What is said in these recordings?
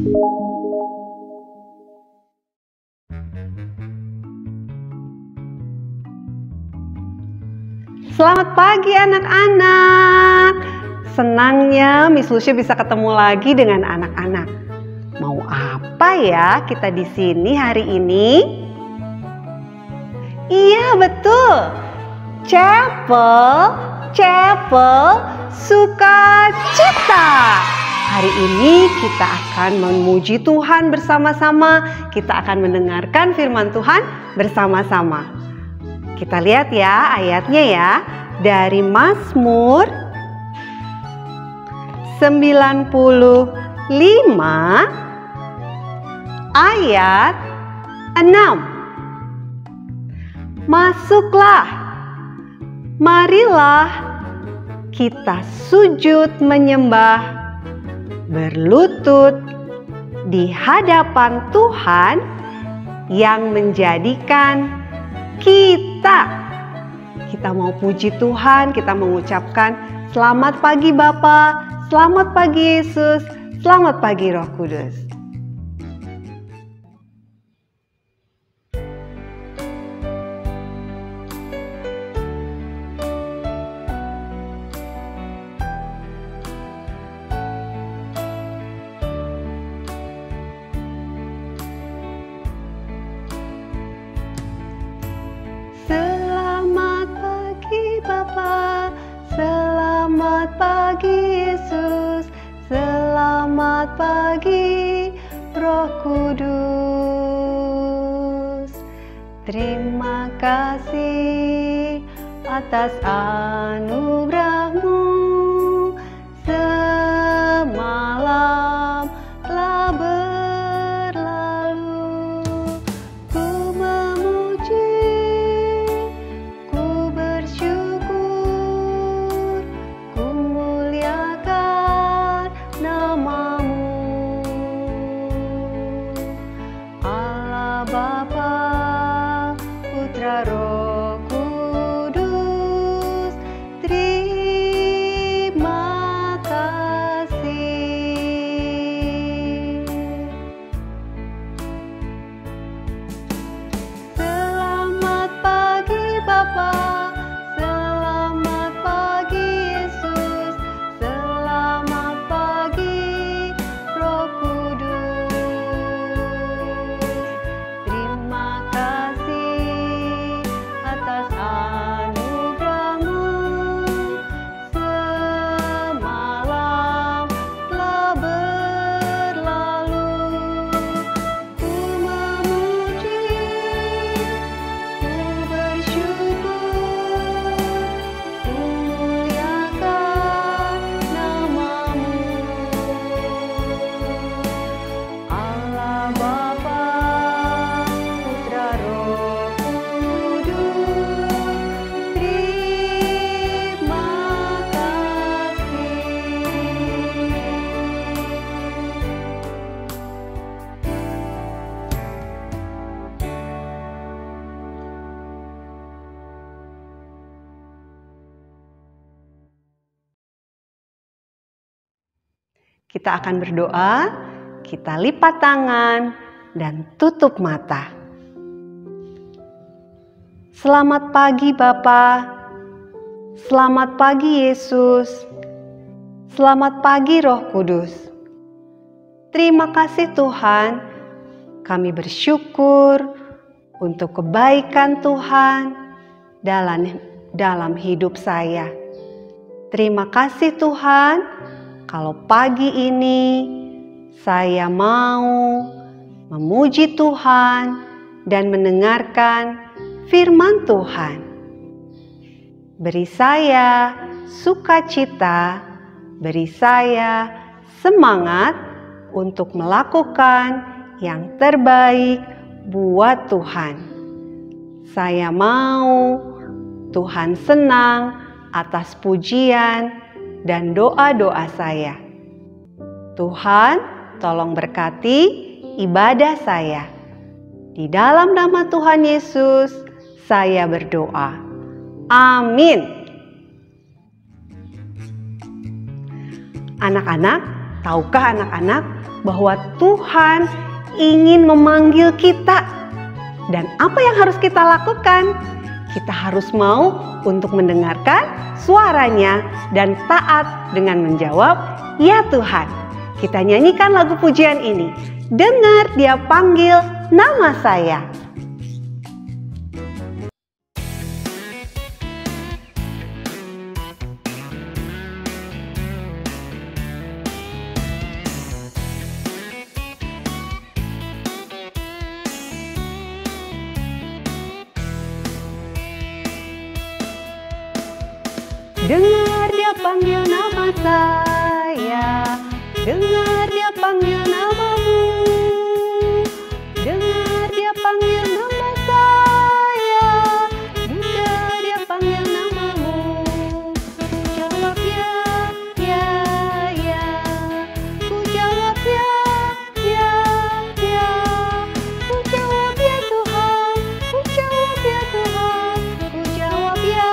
Selamat pagi anak-anak. Senangnya Miss Lucia bisa ketemu lagi dengan anak-anak. Mau apa ya kita di sini hari ini? Iya betul. Chapel sukacita. Hari ini kita akan memuji Tuhan bersama-sama. Kita akan mendengarkan firman Tuhan bersama-sama. Kita lihat ya ayatnya ya. Dari Mazmur 95 ayat 6. Masuklah, marilah kita sujud menyembah, berlutut di hadapan Tuhan yang menjadikan kita mau puji Tuhan, kita mengucapkan selamat pagi Bapa, selamat pagi Yesus, selamat pagi Roh Kudus. Selamat pagi Yesus, selamat pagi Roh Kudus. Terima kasih atas anugerah-Mu, semalam telah berlalu. Ku memuji, ku bersyukur, ku muliakan nama-Mu. Allah Bapa, Putra, Roh Kudus, terima kasih. Selamat pagi Bapa, selamat pagi Yesus, selamat pagi Roh Kudus. Terima kasih atas anugerah-Mu, semalam telah berlalu. Ku memuji, ku bersyukur, ku muliakan nama-Mu. Allah Bapa, Putra, Roh Kudus, terima kasih. Kita akan berdoa, kita lipat tangan dan tutup mata. Selamat pagi Bapa, selamat pagi Yesus, selamat pagi Roh Kudus. Terima kasih Tuhan, kami bersyukur untuk kebaikan Tuhan dalam hidup saya. Terima kasih Tuhan, kalau pagi ini saya mau memuji Tuhan dan mendengarkan firman Tuhan. Beri saya sukacita, beri saya semangat untuk melakukan yang terbaik buat Tuhan. Saya mau Tuhan senang atas pujian dan doa-doa saya. Tuhan, tolong berkati ibadah saya. Di dalam nama Tuhan Yesus, saya berdoa. Amin. Anak-anak, Tahukah anak-anak bahwa Tuhan ingin memanggil kita? Dan apa yang harus kita lakukan? Kita harus mau untuk mendengarkan suaranya dan taat dengan menjawab, "Ya Tuhan." Kita nyanyikan lagu pujian ini. Dengar Dia panggil nama saya. Dengar Dia panggil nama saya, dengar Dia panggil namamu, dengar Dia panggil nama saya, juga Dia panggil namamu. Ku jawab ya, ya, ya, ku jawab ya, ya, ya, ku jawab ya Tuhan, ku jawab ya Tuhan, ku jawab ya.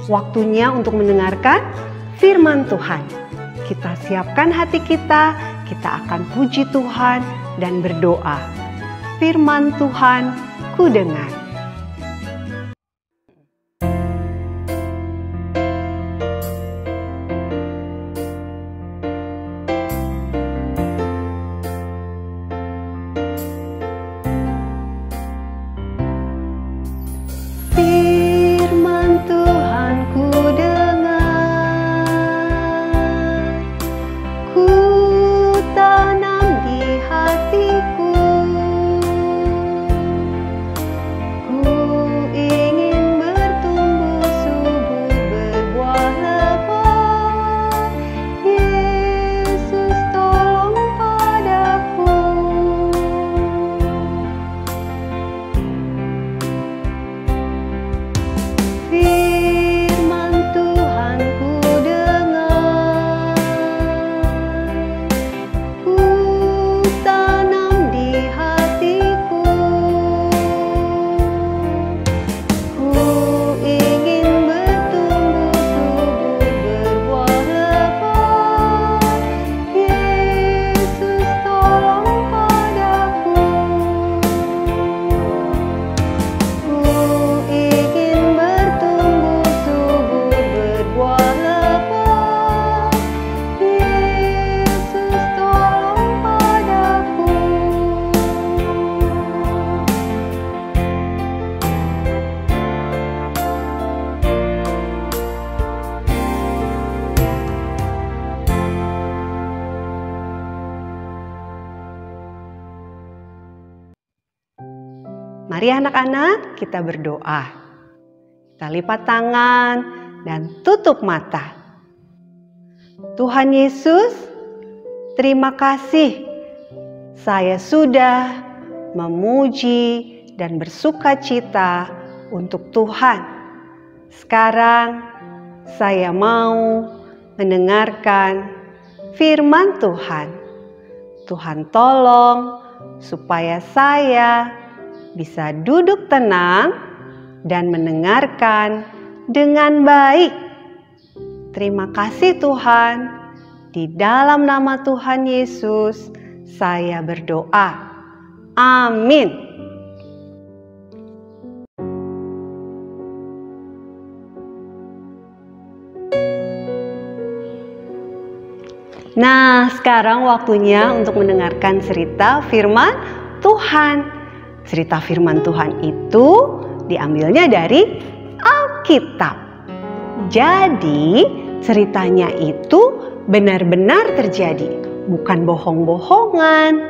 Waktunya untuk mendengarkan firman Tuhan. Kita siapkan hati kita akan puji Tuhan dan berdoa. Firman Tuhan, ku dengar. Mari anak-anak, kita berdoa. Kita lipat tangan dan tutup mata. Tuhan Yesus, terima kasih. Saya sudah memuji dan bersukacita untuk Tuhan. Sekarang saya mau mendengarkan firman Tuhan. Tuhan tolong supaya saya bisa duduk tenang dan mendengarkan dengan baik. Terima kasih Tuhan. Di dalam nama Tuhan Yesus saya berdoa. Amin. Nah, sekarang waktunya untuk mendengarkan cerita firman Tuhan. Cerita firman Tuhan itu diambilnya dari Alkitab. Jadi, ceritanya itu benar-benar terjadi, bukan bohong-bohongan.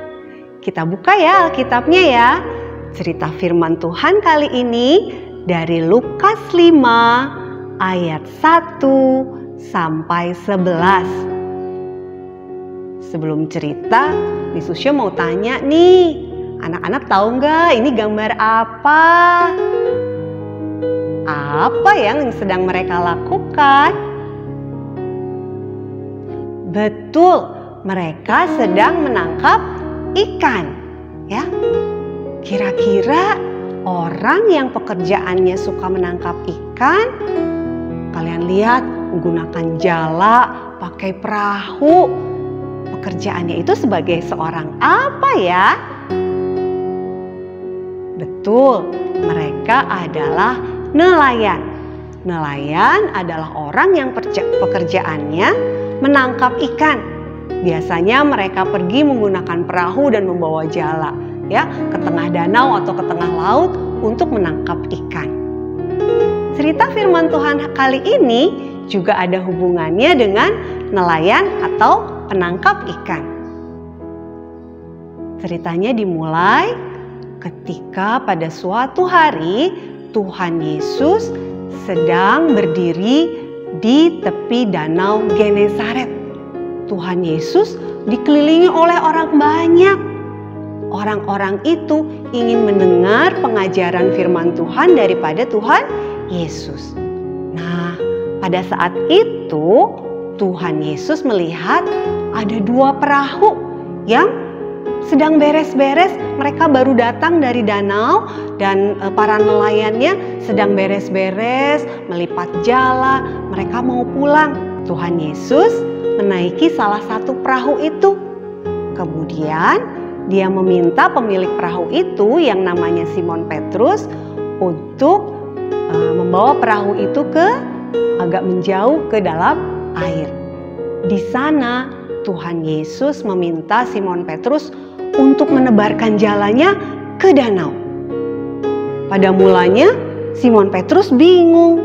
Kita buka ya Alkitabnya ya. Cerita firman Tuhan kali ini dari Lukas 5 ayat 1 sampai 11. Sebelum cerita, Miss Susya mau tanya nih, anak-anak tahu nggak ini gambar apa? Apa yang sedang mereka lakukan? Betul, mereka sedang menangkap ikan. Ya, kira-kira orang yang pekerjaannya suka menangkap ikan, kalian lihat menggunakan jala, pakai perahu. Pekerjaannya itu sebagai seorang apa ya? Betul, mereka adalah nelayan. Nelayan adalah orang yang pekerjaannya menangkap ikan. Biasanya mereka pergi menggunakan perahu dan membawa jala, ya, ke tengah danau atau ke tengah laut untuk menangkap ikan. Cerita firman Tuhan kali ini juga ada hubungannya dengan nelayan atau penangkap ikan. Ceritanya dimulai ketika pada suatu hari Tuhan Yesus sedang berdiri di tepi danau Genesaret. Tuhan Yesus dikelilingi oleh orang banyak. Orang-orang itu ingin mendengar pengajaran firman Tuhan daripada Tuhan Yesus. Nah, pada saat itu Tuhan Yesus melihat ada dua perahu yang sedang beres-beres. Mereka baru datang dari danau dan para nelayannya sedang beres-beres, melipat jala. Mereka mau pulang. Tuhan Yesus menaiki salah satu perahu itu. Kemudian dia meminta pemilik perahu itu yang namanya Simon Petrus untuk membawa perahu itu agak menjauh ke dalam air. Di sana Tuhan Yesus meminta Simon Petrus untuk menebarkan jalannya ke danau. Pada mulanya Simon Petrus bingung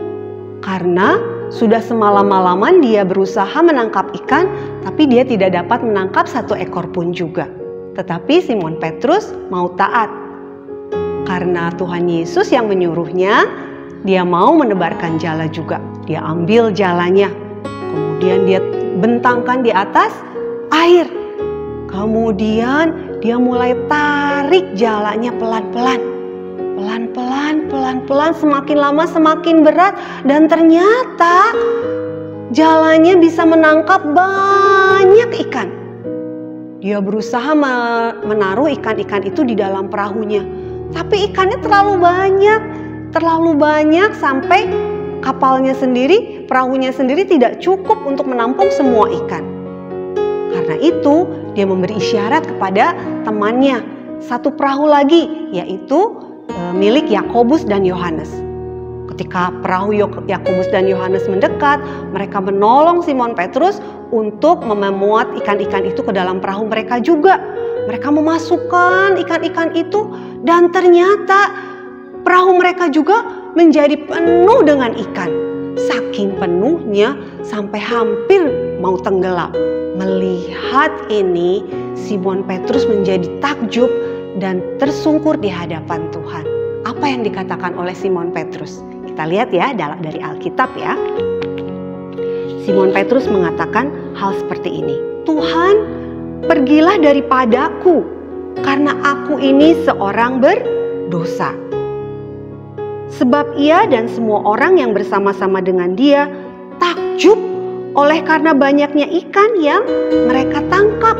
karena sudah semalam-malaman dia berusaha menangkap ikan, tapi dia tidak dapat menangkap satu ekor pun juga. Tetapi Simon Petrus mau taat. Karena Tuhan Yesus yang menyuruhnya, dia mau menebarkan jala juga. Dia ambil jalanya, kemudian dia bentangkan di atas air. Kemudian dia mulai tarik jalanya pelan-pelan. Pelan-pelan, semakin lama semakin berat. Dan ternyata jalanya bisa menangkap banyak ikan. Dia berusaha menaruh ikan-ikan itu di dalam perahunya. Tapi ikannya terlalu banyak sampai kapalnya sendiri, perahunya sendiri tidak cukup untuk menampung semua ikan. Karena itu dia memberi isyarat kepada temannya, satu perahu lagi, yaitu milik Yakobus dan Yohanes. Ketika perahu Yakobus dan Yohanes mendekat, mereka menolong Simon Petrus untuk memuat ikan-ikan itu ke dalam perahu mereka juga. Mereka memasukkan ikan-ikan itu dan ternyata perahu mereka juga menjadi penuh dengan ikan. Saking penuhnya sampai hampir mau tenggelam. Melihat ini, Simon Petrus menjadi takjub dan tersungkur di hadapan Tuhan. apa yang dikatakan oleh Simon Petrus. Kita lihat ya dari Alkitab ya. Simon Petrus mengatakan hal seperti ini. Tuhan, pergilah daripadaku, karena aku ini seorang berdosa. Sebab ia dan semua orang yang bersama-sama dengan dia takjub oleh karena banyaknya ikan yang mereka tangkap.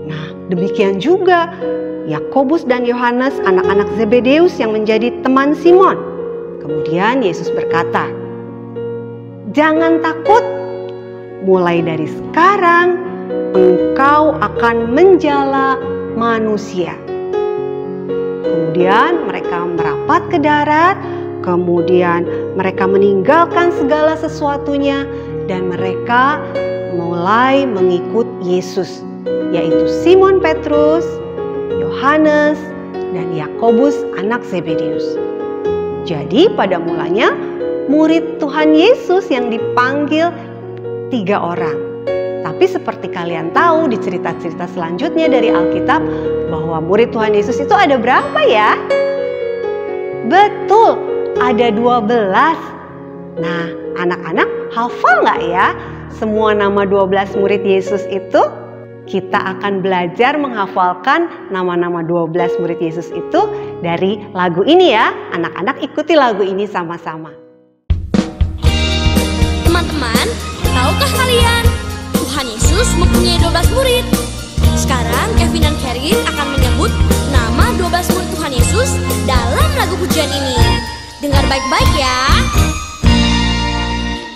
Nah, demikian juga Yakobus dan Yohanes, anak-anak Zebedeus yang menjadi teman Simon. Kemudian Yesus berkata, "Jangan takut, mulai dari sekarang engkau akan menjala manusia." Kemudian mereka merapat ke darat, kemudian mereka meninggalkan segala sesuatunya dan mereka mulai mengikut Yesus, yaitu Simon Petrus, Yohanes, dan Yakobus anak Zebedeus. Jadi pada mulanya murid Tuhan Yesus yang dipanggil 3 orang. Tapi seperti kalian tahu di cerita-cerita selanjutnya dari Alkitab bahwa murid Tuhan Yesus itu ada berapa ya? Betul, ada 12. Nah, anak-anak hafal nggak ya semua nama 12 murid Yesus itu? Kita akan belajar menghafalkan nama-nama 12 murid Yesus itu dari lagu ini ya. Anak-anak ikuti lagu ini sama-sama. Teman-teman, tahukah kalian Tuhan Yesus mempunyai 12 murid? Sekarang Kevin dan Karin akan menyebut nama 12 murid Tuhan Yesus dalam lagu pujian ini. Dengar baik-baik ya.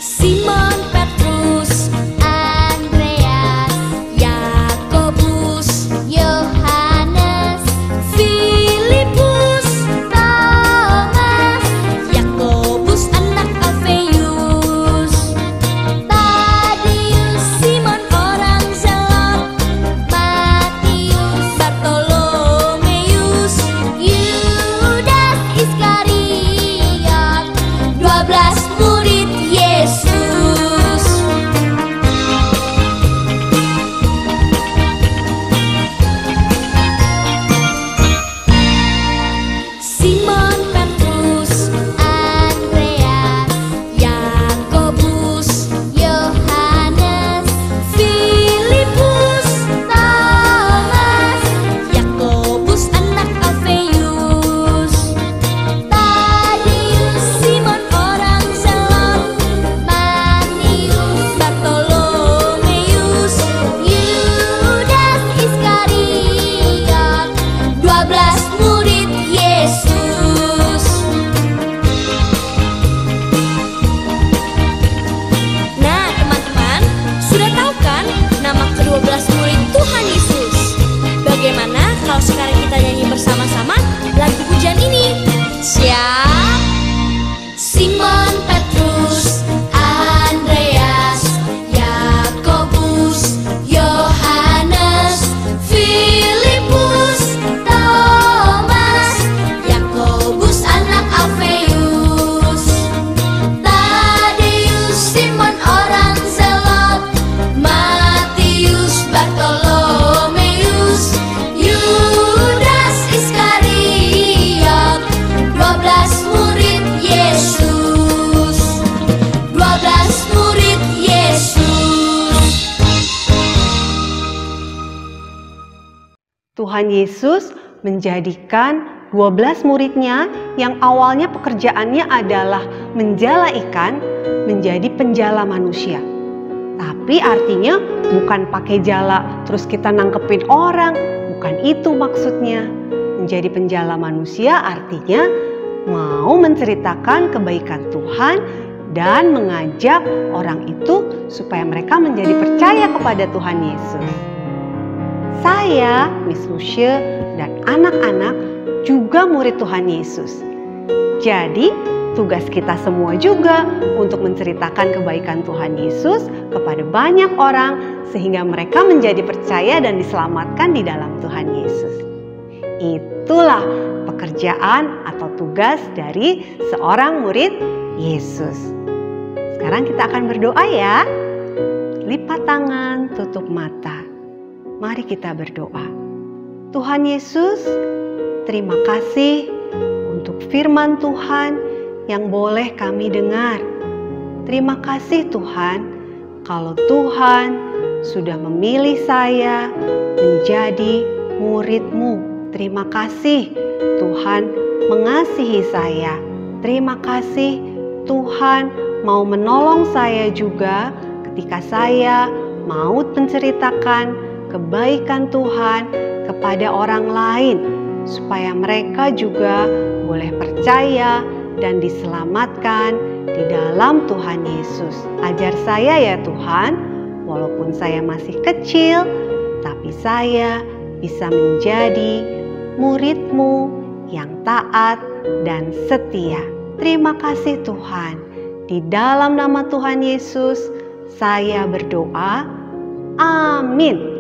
Simon Petrus, Andreas, Yakobus, Yohanes, Filipus, Thomas, Yakobus anak Alfeus, Tadeus, Simon orang Zelot, Matius, Bartolomeus, Yudas Iskariot, 12 murid Yesus. Simon Petrus, Andreas, Yakobus, Yohanes, Filipus, Thomas, Yakobus anak Alfeus, Tadeus, Simon orang Zelot, Matius, Bartolomeus, Yudas Iskariot, 12 murid Yesus. Nah, teman-teman, sudah tahu kan nama ke-12 murid Tuhan Yesus? Bagaimana kalau sekarang kita nyanyi bersama-sama lagu pujian ini? Siap? Simon Petrus, Andreas, Yakobus, Yohanes, Filipus, Thomas, Yakobus anak Alfeus, Tadeus, Simon orang Zelot, Matius, Bartolomeus, Yudas Iskariot, 12 murid Yesus, 12 murid Yesus. Tuhan Yesus menjadikan 12 muridnya yang awalnya pekerjaannya adalah menjala ikan menjadi penjala manusia. Tapi artinya bukan pakai jala terus kita nangkepin orang, bukan itu maksudnya. Menjadi penjala manusia artinya mau menceritakan kebaikan Tuhan dan mengajak orang itu supaya mereka menjadi percaya kepada Tuhan Yesus. Saya, Miss Lucia, dan anak-anak juga murid Tuhan Yesus. Jadi, tugas kita semua juga untuk menceritakan kebaikan Tuhan Yesus kepada banyak orang sehingga mereka menjadi percaya dan diselamatkan di dalam Tuhan Yesus. Itulah pekerjaan atau tugas dari seorang murid Yesus. Sekarang kita akan berdoa ya. Lipat tangan, tutup mata. Mari kita berdoa. Tuhan Yesus, terima kasih firman Tuhan yang boleh kami dengar. Terima kasih Tuhan, kalau Tuhan sudah memilih saya menjadi murid-Mu. Terima kasih Tuhan mengasihi saya. Terima kasih Tuhan mau menolong saya juga ketika saya mau menceritakan kebaikan Tuhan kepada orang lain, supaya mereka juga boleh percaya dan diselamatkan di dalam Tuhan Yesus. Ajar saya ya Tuhan, walaupun saya masih kecil, tapi saya bisa menjadi murid-Mu yang taat dan setia. Terima kasih Tuhan. Di dalam nama Tuhan Yesus, saya berdoa. Amin.